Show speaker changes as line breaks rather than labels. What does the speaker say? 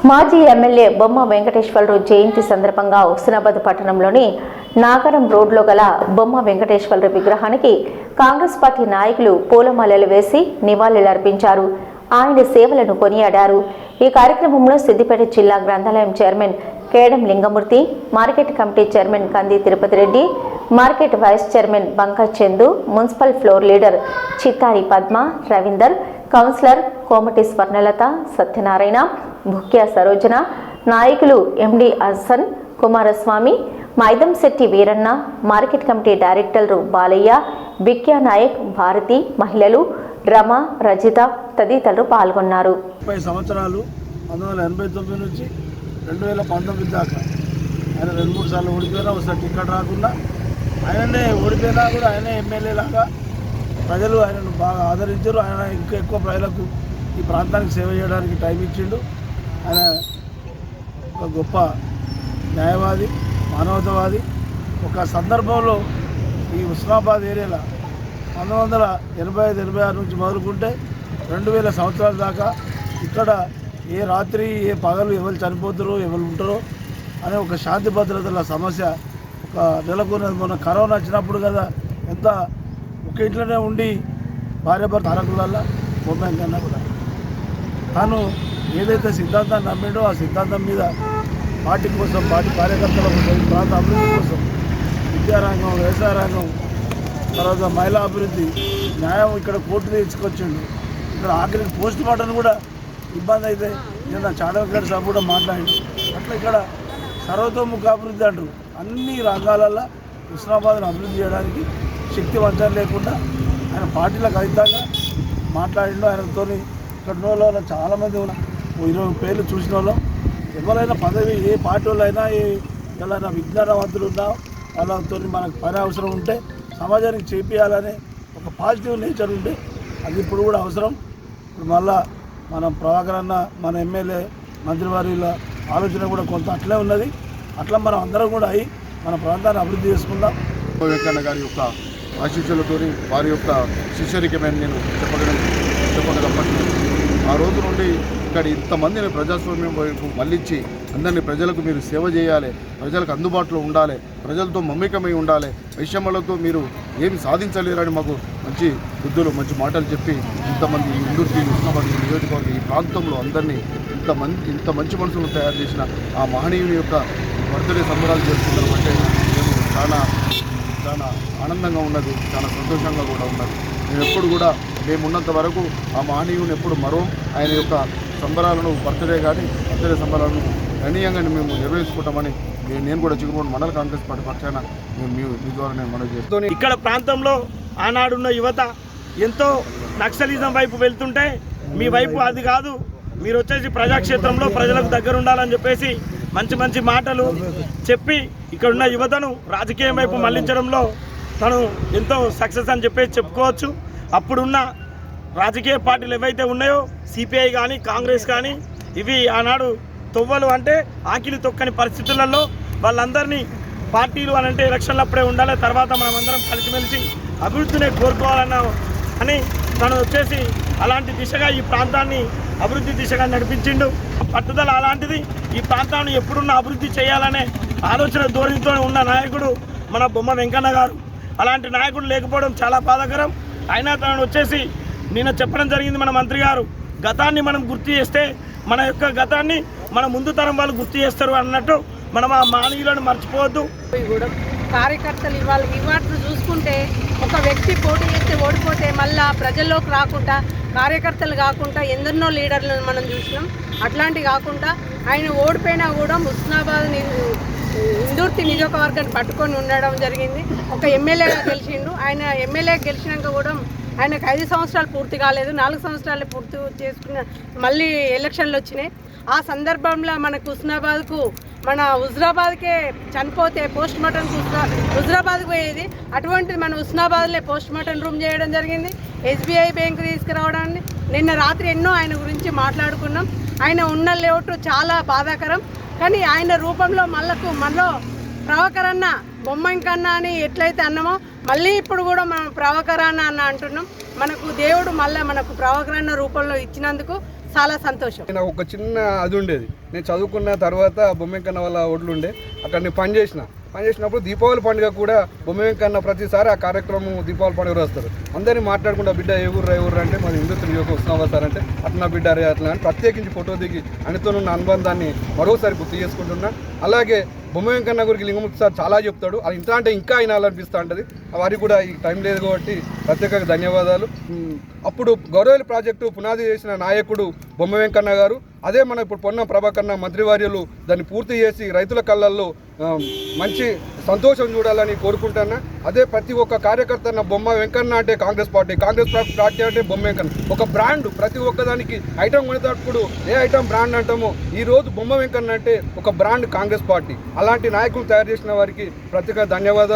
మాజీ ఎమ్మెల్యే బొమ్మ వెంకటేశ్వరరావు జయంతి సందర్భంగా హుస్నాబాద్ పట్టణంలోని నాగరం రోడ్లో గల బొమ్మ వెంకటేశ్వరరావు విగ్రహానికి కాంగ్రెస్ పార్టీ నాయకులు పూలమాలలు వేసి నివాళులర్పించారు. ఆయన సేవలను కొనియాడారు. ఈ కార్యక్రమంలో సిద్దిపేట జిల్లా గ్రంథాలయం chairman Kedam Lingamurthy, market committee chairman Kandi Tirupati Reddy, market vice chairman Bankaj Chandu, municipal floor leader Chittari Padma, Ravinder, councillor Komati Swarnalatha, Satyanarayana, Bhukya Sarojana, నాయకులు MD Hasan, Kumaraswamy, Maidamsetti Veeranna, market committee డైరెక్టర్లు బాలయ్య, బిక్యా నాయక్, భారతి, మహిళలు రమ, రజిత తదితరులు పాల్గొన్నారు.
30 సంవత్సరాలు 1989 నుంచి 2019 దాకా ఆయన 2-3 సార్లు ఓడిపోయినా ఒకసారి టికెట్ రాకుండా ఆయననే ఓడిపోయినా కూడా ఆయనే ఎమ్మెల్యే లాగా ప్రజలు ఆయనను బాగా ఆదరించారు. ఆయన ఇంకా ఎక్కువ ప్రజలకు ఈ ప్రాంతానికి సేవ చేయడానికి టైం ఇచ్చిండు. ఆయన ఒక గొప్ప న్యాయవాది, మానవతావాది. ఒక సందర్భంలో ఈ హుస్నాబాద్ ఏరియాలో 1985-86 నుంచి మొదలుకుంటే 2000 సంవత్సరాల దాకా ఇక్కడ ఏ రాత్రి ఏ పగలు ఎవరు చనిపోతారో ఎవరు ఉంటారో అనే ఒక శాంతి భద్రతల సమస్య ఒక నెలకొన్నది. మొన్న కరోనా వచ్చినప్పుడు కదా ఎంత ఒక ఇంట్లోనే ఉండి భార్యాభర్త అరకులల్లా బొమ్మ కన్నా కూడా తాను ఏదైతే సిద్ధాంతాన్ని నమ్మిండో ఆ సిద్ధాంతం మీద పార్టీ కోసం, పార్టీ కార్యకర్తల కోసం, ప్రాంత అభివృద్ధి కోసం, విద్యారంగం, వ్యవసాయ రంగం, తర్వాత మహిళా అభివృద్ధి, న్యాయం ఇక్కడ కోర్టు తీసుకొచ్చిండు. ఇక్కడ ఆఖరికి పోస్ట్ మార్టం కూడా ఇబ్బంది అయితే నేను చాడవగడ్ సాబ్ కూడా మాట్లాడి అట్లా ఇక్కడ సర్వతోముఖ అభివృద్ధి అంటారు. అన్ని రంగాలలో హుస్నాబాద్ను అభివృద్ధి చేయడానికి శక్తి వంచన లేకుండా ఆయన పార్టీలకు అతీతంగా మాట్లాడిండు. ఆయనతో ఇక్కడ ఉన్న వాళ్ళు చాలామంది 20 పేర్లు చూసిన వాళ్ళు ఎవరైనా పదవి ఏ పార్టీ వాళ్ళైనా ఎవరైనా విజ్ఞానవంతులు ఉన్నా వాళ్ళతో మనకు పని అవసరం ఉంటే సమాజానికి చేపియాలనే ఒక పాజిటివ్ నేచర్ ఉంటే అది ఇప్పుడు కూడా అవసరం. ఇప్పుడు మళ్ళా మనం ప్రభాకర్ అన్న మన ఎమ్మెల్యే మంత్రివారిల ఆలోచన కూడా కొంత అట్లే ఉన్నది. అట్లా మనం అందరం కూడా అయ్యి మన ప్రాంతాన్ని అభివృద్ధి చేసుకుందాం.
వెంకన్న గారి యొక్క ఆశీస్సులతో వారి యొక్క శిష్యరికమైన నేను చెప్పగలప్పటి ఆ రోజు నుండి ఇక్కడ ఇంతమందిని ప్రజాస్వామ్యం వైపు మళ్ళించి అందరినీ ప్రజలకు మీరు సేవ చేయాలి, ప్రజలకు అందుబాటులో ఉండాలి, ప్రజలతో మమ్మికమై ఉండాలి, వైషమ్యాలతో మీరు ఏమి సాధించలేరని మాకు మంచి బుద్ధులు, మంచి మాటలు చెప్పి ఇంతమంది ఇందుర్తి, హుస్నాబాద్ నియోజకవర్గం ఈ ప్రాంతంలో అందరినీ ఇంత మంచి మనుషులను తయారు చేసిన ఆ మహనీయుని యొక్క బర్త్డే సంబరాలు చేసుకుంటాం అంటే మేము చాలా ఆనందంగా ఉన్నది, చాలా సంతోషంగా కూడా ఉన్నది. మేము ఎప్పుడు కూడా మేమున్నంత వరకు ఆ మహనీయుని ఎప్పుడు ఆయన యొక్క సంబరాలను బర్త్డే సంబరాలను గణనీయంగా మేము నిర్వహించుకుంటామని నేను కూడా చిగురుమూడి మండల కాంగ్రెస్ పార్టీ పక్షాన మీ ద్వారా నేను మనవి చేస్తాను.
ఇక్కడ ప్రాంతంలో ఆనాడున్న యువత ఎంతో నక్సలిజం వైపు వెళ్తుంటే మీ వైపు అది కాదు, మీరు వచ్చేసి ప్రజాక్షేత్రంలో ప్రజలకు దగ్గర ఉండాలని చెప్పేసి మంచి మాటలు చెప్పి ఇక్కడున్న యువతను రాజకీయం వైపు మళ్లించడంలో తను ఎంతో సక్సెస్ అని చెప్పేసి చెప్పుకోవచ్చు. అప్పుడున్న రాజకీయ పార్టీలు ఏవైతే ఉన్నాయో సిపిఐ కానీ కాంగ్రెస్ కానీ ఇవి ఆనాడు తొవ్వలు అంటే ఆకిలి తొక్కని పరిస్థితులలో వాళ్ళందరినీ పార్టీలు అని అంటే ఎలక్షన్లు అప్పుడే ఉండాలి, తర్వాత మనమందరం కలిసిమెలిసి అభివృద్ధిని అని తను వచ్చేసి అలాంటి దిశగా ఈ ప్రాంతాన్ని అభివృద్ధి దిశగా నడిపించిండు. పట్టుదల అలాంటిది. ఈ ప్రాంతాన్ని ఎప్పుడున్న అభివృద్ధి చేయాలనే ఆలోచన ధోరణితో ఉన్న నాయకుడు మన బొమ్మ వెంకన్న గారు. అలాంటి నాయకుడు లేకపోవడం చాలా బాధాకరం. అయినా తను వచ్చేసి నిన్న చెప్పడం జరిగింది మన మంత్రి గారు, గతాన్ని మనం గుర్తు చేస్తే మన యొక్క గతాన్ని మన ముందు తరం వాళ్ళు గుర్తు చేస్తారు అన్నట్టు మనం ఆ మానవీయులను మర్చిపోవద్దు.
కార్యకర్తలు ఇవాళ చూసుకుంటే ఒక వ్యక్తి పోటీ చేస్తే ఓడిపోతే మళ్ళా ప్రజల్లోకి రాకుండా కార్యకర్తలు కాకుండా ఎందరినో లీడర్లను మనం చూసినాం. అట్లాంటి కాకుండా ఆయన ఓడిపోయినా కూడా హుస్నాబాద్ ఇందుర్తి నియోజకవర్గాన్ని పట్టుకొని ఉండడం జరిగింది. ఒక ఎమ్మెల్యేగా గెలిచిండు. ఆయన ఎమ్మెల్యే గెలిచినాక కూడా ఆయనకు 5 సంవత్సరాలు పూర్తి కాలేదు, 4 సంవత్సరాలు పూర్తి చేసుకున్న మళ్ళీ ఎలక్షన్లు వచ్చినాయి. ఆ సందర్భంలో మనకు హుజరాబాద్కే చనిపోతే పోస్ట్ మార్టం హుజరాబాద్కి పోయేది, అటువంటిది మన హుస్నాబాద్లో పోస్ట్ మార్టం రూమ్ చేయడం జరిగింది. SBI బ్యాంకు తీసుకురావడాన్ని నిన్న రాత్రి ఎన్నో ఆయన గురించి మాట్లాడుకున్నాం. ఆయన ఉన్న లేఅవుట్ చాలా బాధాకరం. కానీ ఆయన రూపంలో మనలో ప్రభాకర్ అన్న, బొమ్మంకన్న అని ఎట్లయితే అన్నామో మళ్ళీ ఇప్పుడు కూడా మనం ప్రభాకర్ అన్న అంటున్నాం. మనకు దేవుడు మళ్ళీ మనకు ప్రభాకర్ అన్న రూపంలో ఇచ్చినందుకు చాలా సంతోషం.
నాకు ఒక చిన్న అది ఉండేది, నేను చదువుకున్న తర్వాత బొమ్మ వెంకన్న వాళ్ళ ఒడ్లు ఉండే, అక్కడ నేను పనిచేసినప్పుడు దీపావళి పండుగ కూడా బొమ్మ వెంకన్న ప్రతిసారి ఆ కార్యక్రమం దీపావళి పండుగ వస్తారు. అందరినీ మాట్లాడుకుంటా బిడ్డ ఏ ఊరు అంటే మన హిందూ త్రియోగం వస్తున్నావా సార్ అంటే అట్లా బిడ్డ అరే అట్లా అని ప్రత్యేకించి ఫోటో దిగి ఆయనతోనున్న అనుబంధాన్ని మరోసారి గుర్తు చేసుకుంటున్నా. అలాగే బొమ్మ వెంకన్న గురికి లింగమూర్తి సార్ చాలా చెప్తాడు, అది ఇంత అంటే ఇంకా వినాలనిపిస్తూ ఉంటుంది. వారికి కూడా ఈ టైం లేదు కాబట్టి ప్రత్యేకంగా ధన్యవాదాలు. అప్పుడు గౌరవలి ప్రాజెక్టు పునాది చేసిన నాయకుడు బొమ్మ వెంకన్న గారు, అదే మన ఇప్పుడు పొన్నం ప్రభాకరణ మంత్రివర్యులు దాన్ని పూర్తి చేసి రైతుల కళ్ళల్లో మంచి సంతోషం చూడాలని కోరుకుంటున్నా. అదే ప్రతి ఒక్క కార్యకర్త బొమ్మ వెంకన్న అంటే కాంగ్రెస్ పార్టీ అంటే బొమ్మ వెంకన్న ఒక బ్రాండ్. ప్రతి ఒక్కదానికి ఐటమ్ కొనేటప్పుడు ఏ ఐటమ్ బ్రాండ్ అంటామో ఈరోజు బొమ్మ వెంకన్న అంటే ఒక బ్రాండ్ కాంగ్రెస్ పార్టీ. అలాంటి నాయకులు తయారు చేసిన వారికి ప్రత్యేక ధన్యవాదాలు.